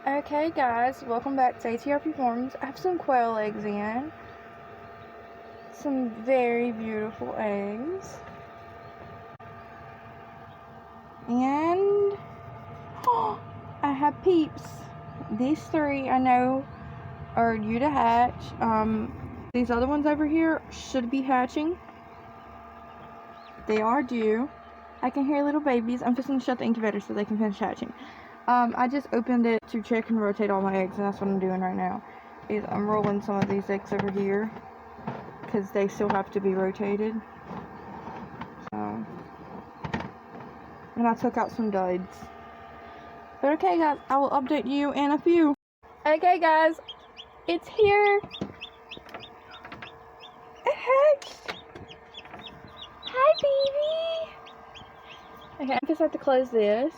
Okay guys, welcome back to ATRP Farms. I have some quail eggs in. Some very beautiful eggs. And I have peeps. These three I know are due to hatch. These other ones over here should be hatching. They are due. I can hear little babies. I'm just going to shut the incubator so they can finish hatching. I just opened it to check and rotate all my eggs, and that's what I'm doing right now. I'm rolling some of these eggs over here because they still have to be rotated. So, and I took out some duds. But okay guys, I will update you in a few. Okay guys, it's here. It hatched. Hi baby. Okay, I just have to close this.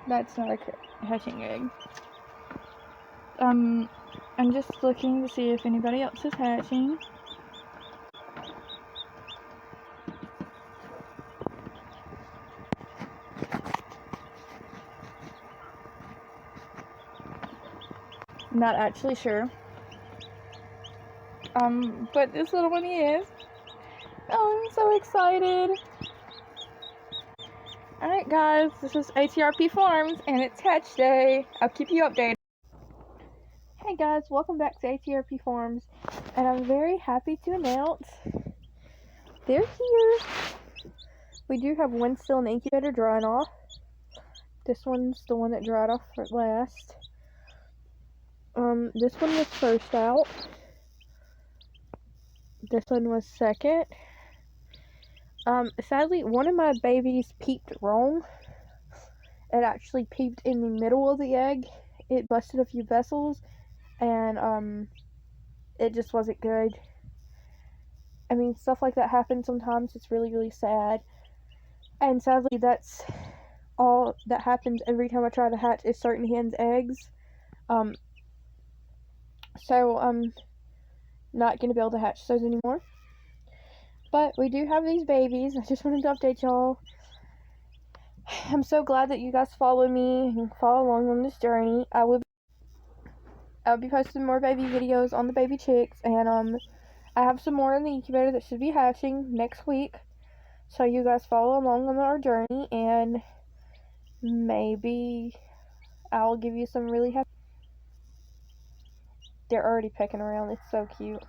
That's not a hatching egg. I'm just looking to see if anybody else is hatching. I'm not actually sure. But this little one is. Oh, I'm so excited. Alright guys, this is ATRP Farms and it's hatch day. I'll keep you updated. Hey guys, welcome back to ATRP Farms, and I'm very happy to announce they're here. We do have one still in the incubator drying off. This one's the one that dried off at last. This one was first out. This one was second. Sadly, one of my babies peeped wrong. It actually peeped in the middle of the egg. It busted a few vessels, and it just wasn't good. I mean, stuff like that happens sometimes. It's really, really sad. And sadly, that's all that happens every time I try to hatch a certain hen's eggs. So I'm not going to be able to hatch those anymore. But we do have these babies. I just wanted to update y'all. I'm so glad that you guys follow me and follow along on this journey. I'll be posting more baby videos on the baby chicks, and I have some more in the incubator that should be hatching next week. So you guys follow along on our journey, and maybe I'll give you some really happy. They're already pecking around. It's so cute.